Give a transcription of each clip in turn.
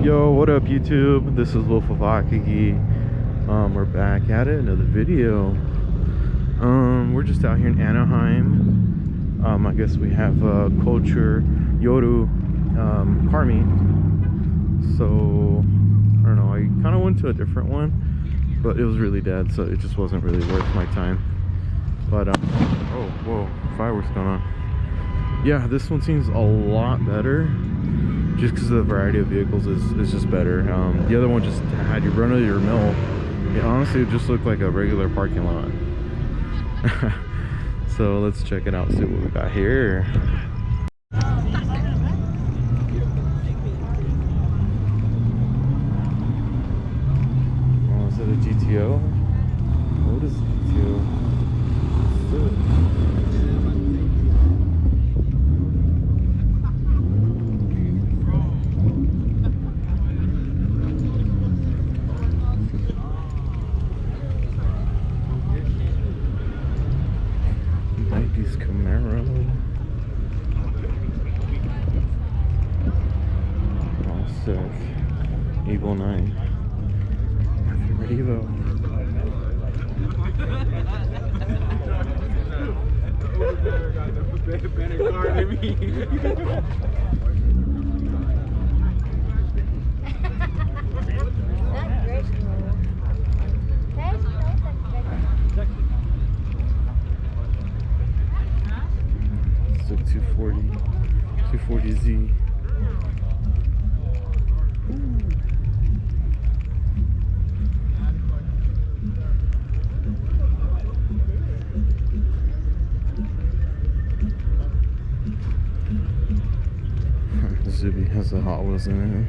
Yo, what up YouTube? This is Wolf of Akagi. We're back at it, another video. We're just out here in Anaheim. I guess we have Culture Yoru car meet. So I don't know, I kind of went to a different one, but it was really dead, so it just wasn't really worth my time. But oh, whoa, fireworks going on. Yeah, this one seems a lot better, just because the variety of vehicles is just better. The other one just had you run of your mill. It honestly just looked like a regular parking lot. So let's check it out, see what we got here. Oh, is it a GTO? What is a GTO? Let's do it. Camaro. Oh, sick. Evo 9. My favorite Evo. Better car than me. It's a 240Z. Zuby has the Hot Wheels in it.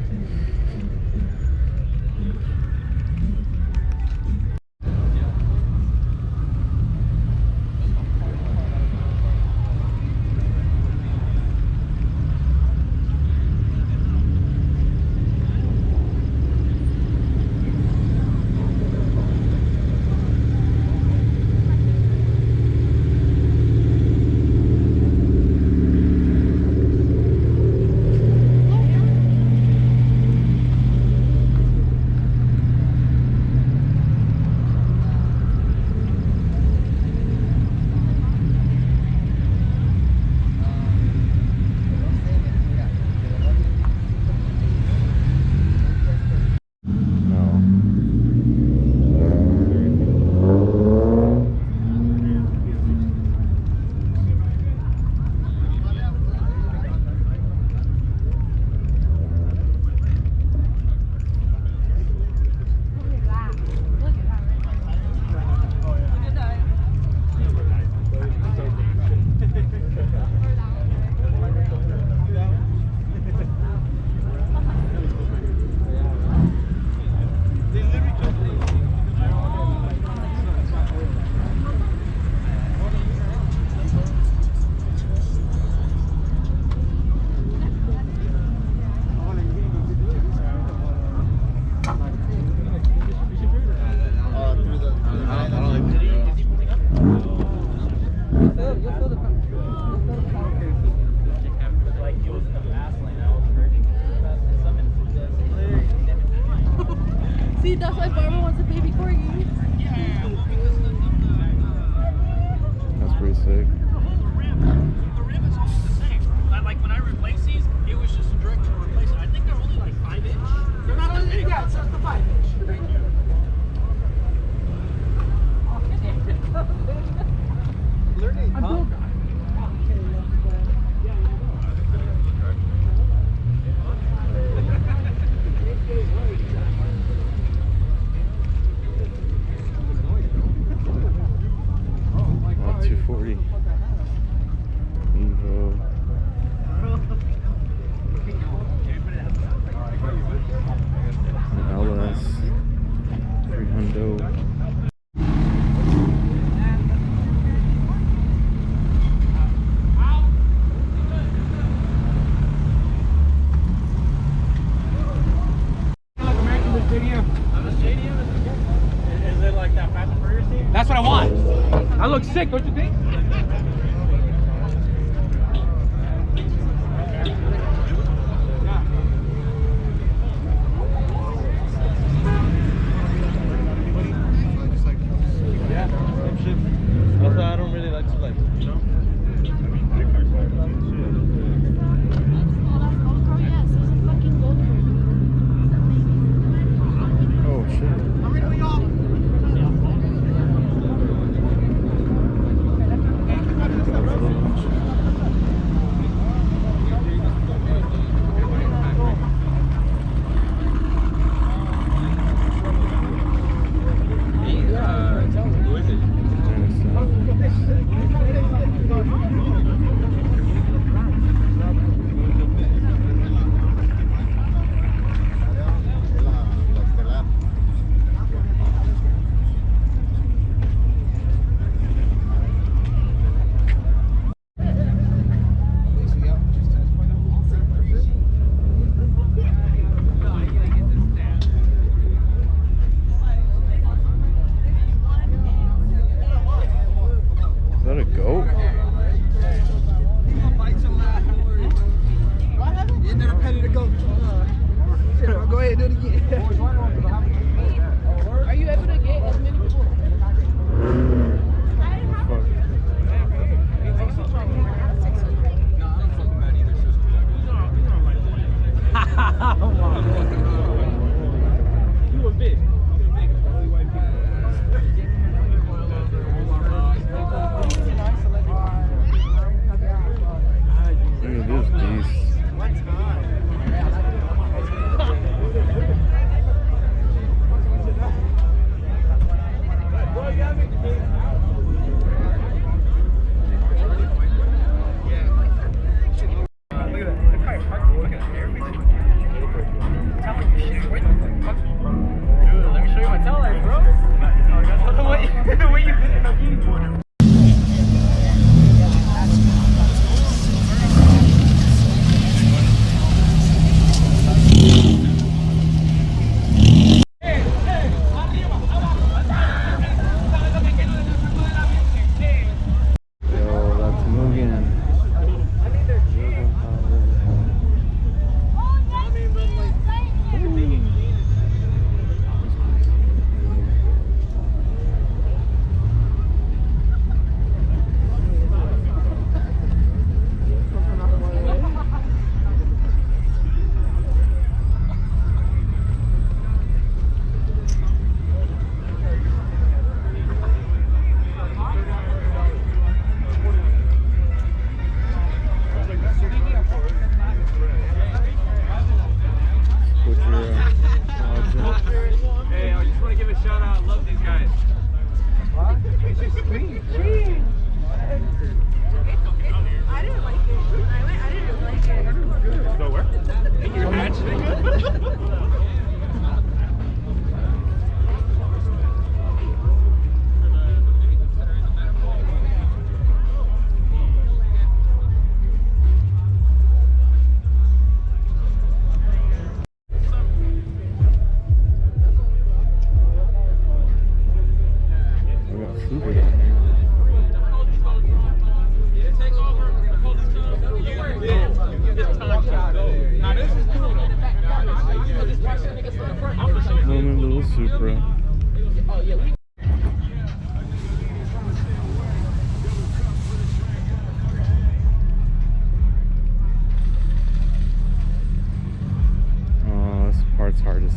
See, that's why Barbara wants a baby corgi. That's pretty sick. The rim is almost the same. Like when I replace these, it was just a directional replacement. I think they're only like 5-inch. They're not only, yeah, it's just the 5-inch. Thank you. Learning, huh? That's what I want. I look sick, don't you think?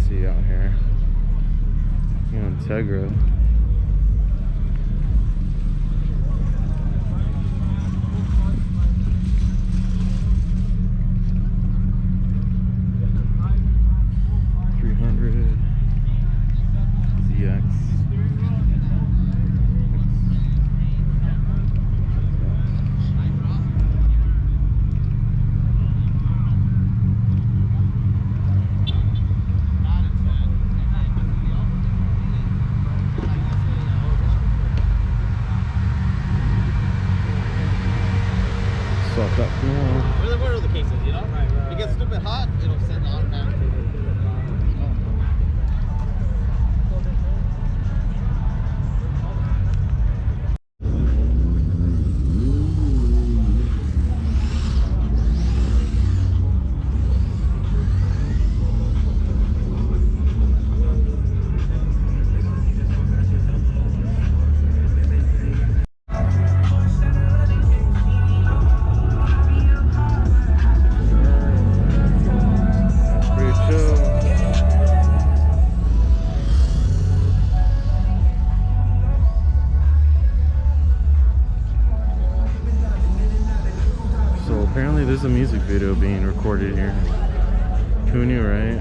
see out here. You know, Integra. Swap that for now. What are the cases, you know? Right. If it gets stupid hot, it'll send automatically. Apparently there's a music video being recorded here. Who knew, right?